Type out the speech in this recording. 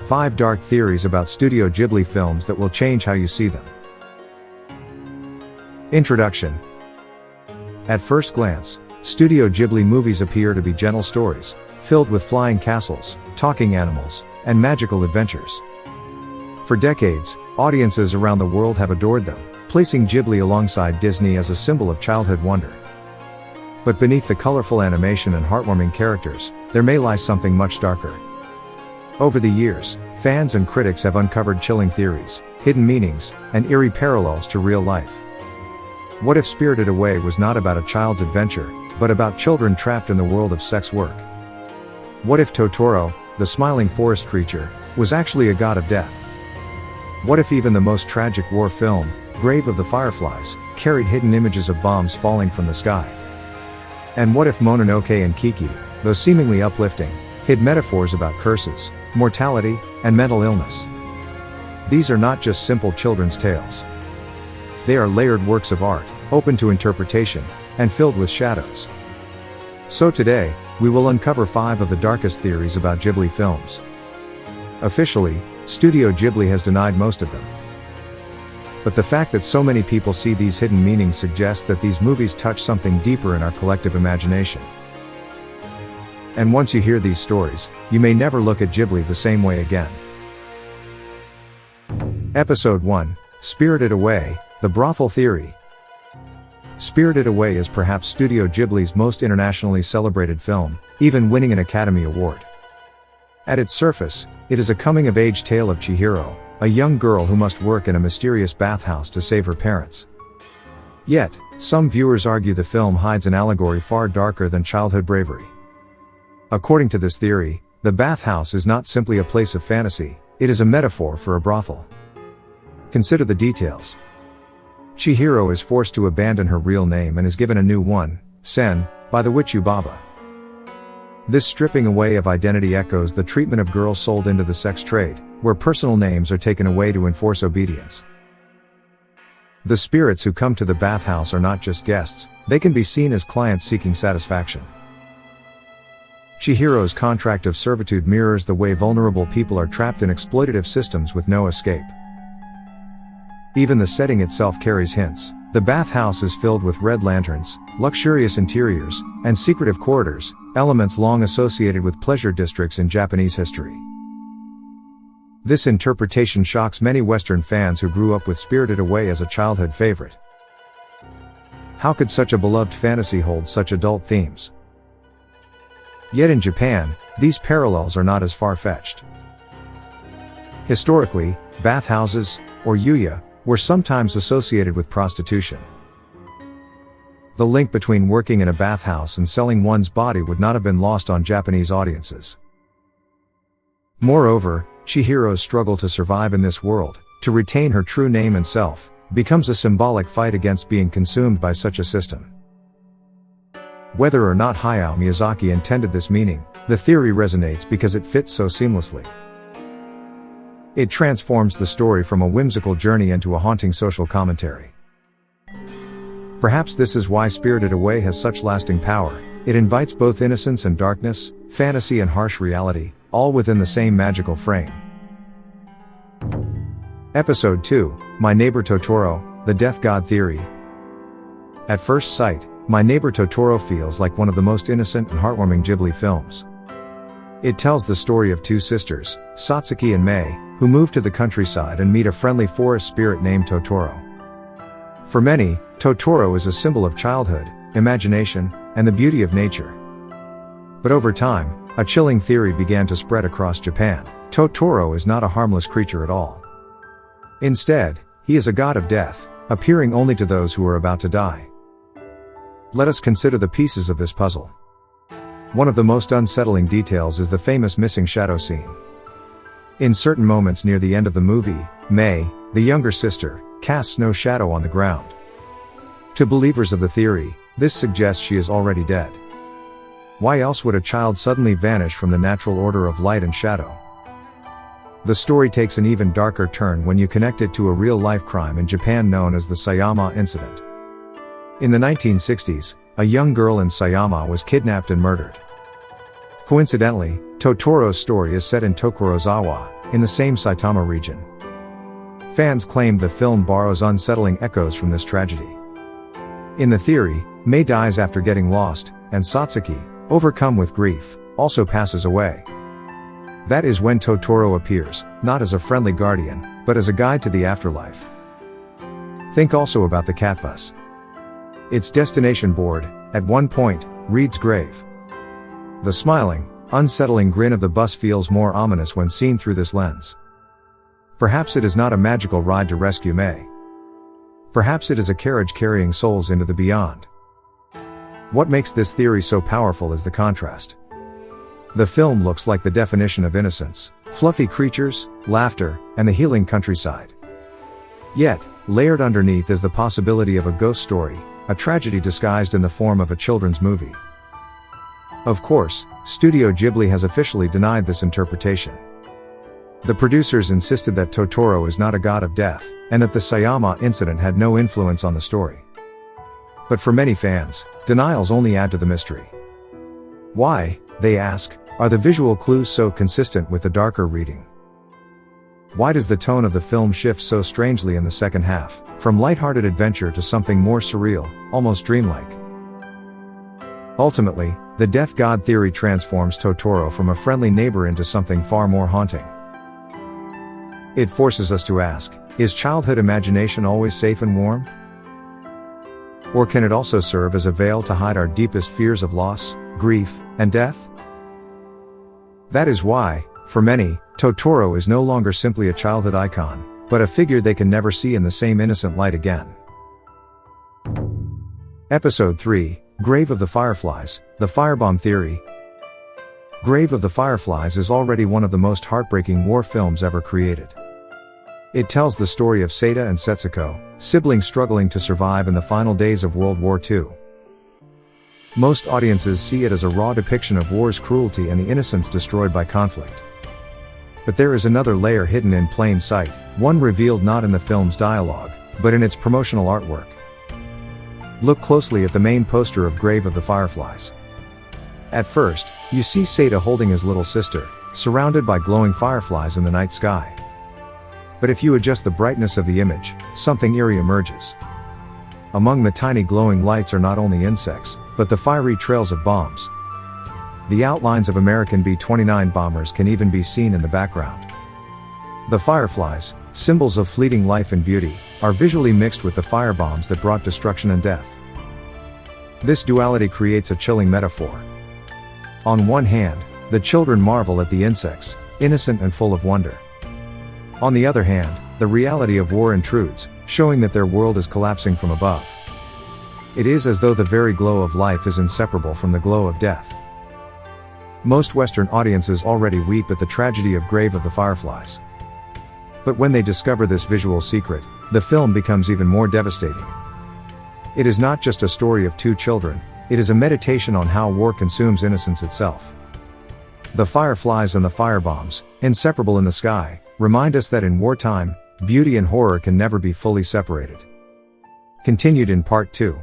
5 dark theories about Studio Ghibli films that will change how you see them. Introduction. At first glance, Studio Ghibli movies appear to be gentle stories, filled with flying castles, talking animals, and magical adventures. For decades, audiences around the world have adored them, placing Ghibli alongside Disney as a symbol of childhood wonder. But beneath the colorful animation and heartwarming characters, there may lie something much darker. Over the years, fans and critics have uncovered chilling theories, hidden meanings, and eerie parallels to real life. What if Spirited Away was not about a child's adventure, but about children trapped in the world of sex work? What if Totoro, the smiling forest creature, was actually a god of death? What if even the most tragic war film, Grave of the Fireflies, carried hidden images of bombs falling from the sky? And what if Mononoke and Kiki, though seemingly uplifting, hid metaphors about curses, mortality, and mental illness? These are not just simple children's tales. They are layered works of art, open to interpretation, and filled with shadows. So today, we will uncover 5 of the darkest theories about Ghibli films. Officially, Studio Ghibli has denied most of them. But the fact that so many people see these hidden meanings suggests that these movies touch something deeper in our collective imagination. And once you hear these stories, you may never look at Ghibli the same way again. Episode 1, Spirited Away, The Brothel Theory. Spirited Away is perhaps Studio Ghibli's most internationally celebrated film, even winning an Academy Award. At its surface, it is a coming-of-age tale of Chihiro, a young girl who must work in a mysterious bathhouse to save her parents. Yet, some viewers argue the film hides an allegory far darker than childhood bravery. According to this theory, the bathhouse is not simply a place of fantasy, it is a metaphor for a brothel. Consider the details. Chihiro is forced to abandon her real name and is given a new one, Sen, by the witch Yubaba. This stripping away of identity echoes the treatment of girls sold into the sex trade, where personal names are taken away to enforce obedience. The spirits who come to the bathhouse are not just guests, they can be seen as clients seeking satisfaction. Chihiro's contract of servitude mirrors the way vulnerable people are trapped in exploitative systems with no escape. Even the setting itself carries hints. The bathhouse is filled with red lanterns, luxurious interiors, and secretive corridors, elements long associated with pleasure districts in Japanese history. This interpretation shocks many Western fans who grew up with Spirited Away as a childhood favorite. How could such a beloved fantasy hold such adult themes? Yet in Japan, these parallels are not as far-fetched. Historically, bathhouses, or yuya, were sometimes associated with prostitution. The link between working in a bathhouse and selling one's body would not have been lost on Japanese audiences. Moreover, Chihiro's struggle to survive in this world, to retain her true name and self, becomes a symbolic fight against being consumed by such a system. Whether or not Hayao Miyazaki intended this meaning, the theory resonates because it fits so seamlessly. It transforms the story from a whimsical journey into a haunting social commentary. Perhaps this is why Spirited Away has such lasting power. It invites both innocence and darkness, fantasy and harsh reality, all within the same magical frame. Episode 2, My Neighbor Totoro, The Death God Theory. At first sight, My Neighbor Totoro feels like one of the most innocent and heartwarming Ghibli films. It tells the story of 2 sisters, Satsuki and Mei, who move to the countryside and meet a friendly forest spirit named Totoro. For many, Totoro is a symbol of childhood, imagination, and the beauty of nature. But over time, a chilling theory began to spread across Japan. Totoro is not a harmless creature at all. Instead, he is a god of death, appearing only to those who are about to die. Let us consider the pieces of this puzzle. One of the most unsettling details is the famous missing shadow scene. In certain moments near the end of the movie, Mei, the younger sister, casts no shadow on the ground. To believers of the theory, this suggests she is already dead. Why else would a child suddenly vanish from the natural order of light and shadow? The story takes an even darker turn when you connect it to a real-life crime in Japan known as the Sayama incident. In the 1960s, a young girl in Sayama was kidnapped and murdered. Coincidentally, Totoro's story is set in Tokorozawa, in the same Saitama region. Fans claimed the film borrows unsettling echoes from this tragedy. In the theory, Mei dies after getting lost, and Satsuki, overcome with grief, also passes away. That is when Totoro appears, not as a friendly guardian, but as a guide to the afterlife. Think also about the cat bus. Its destination board, at one point, reads grave. The smiling, unsettling grin of the bus feels more ominous when seen through this lens. Perhaps it is not a magical ride to rescue Mei. Perhaps it is a carriage carrying souls into the beyond. What makes this theory so powerful is the contrast. The film looks like the definition of innocence: fluffy creatures, laughter, and the healing countryside. Yet, layered underneath is the possibility of a ghost story, a tragedy disguised in the form of a children's movie. Of course, Studio Ghibli has officially denied this interpretation. The producers insisted that Totoro is not a god of death, and that the Sayama incident had no influence on the story. But for many fans, denials only add to the mystery. Why, they ask, are the visual clues so consistent with the darker reading? Why does the tone of the film shift so strangely in the second half, from lighthearted adventure to something more surreal, almost dreamlike? Ultimately, the death god theory transforms Totoro from a friendly neighbor into something far more haunting. It forces us to ask, is childhood imagination always safe and warm? Or can it also serve as a veil to hide our deepest fears of loss, grief, and death? That is why, for many, Totoro is no longer simply a childhood icon, but a figure they can never see in the same innocent light again. Episode 3, Grave of the Fireflies, The Firebomb Theory. Grave of the Fireflies is already one of the most heartbreaking war films ever created. It tells the story of Seita and Setsuko, siblings struggling to survive in the final days of World War II. Most audiences see it as a raw depiction of war's cruelty and the innocence destroyed by conflict. But there is another layer hidden in plain sight, one revealed not in the film's dialogue, but in its promotional artwork. Look closely at the main poster of Grave of the Fireflies. At first, you see Seita holding his little sister, surrounded by glowing fireflies in the night sky. But if you adjust the brightness of the image, something eerie emerges. Among the tiny glowing lights are not only insects, but the fiery trails of bombs. The outlines of American B-29 bombers can even be seen in the background. The fireflies, symbols of fleeting life and beauty, are visually mixed with the firebombs that brought destruction and death. This duality creates a chilling metaphor. On one hand, the children marvel at the insects, innocent and full of wonder. On the other hand, the reality of war intrudes, showing that their world is collapsing from above. It is as though the very glow of life is inseparable from the glow of death. Most Western audiences already weep at the tragedy of Grave of the Fireflies. But when they discover this visual secret, the film becomes even more devastating. It is not just a story of two children, it is a meditation on how war consumes innocence itself. The fireflies and the firebombs, inseparable in the sky, remind us that in wartime, beauty and horror can never be fully separated. Continued in Part 2.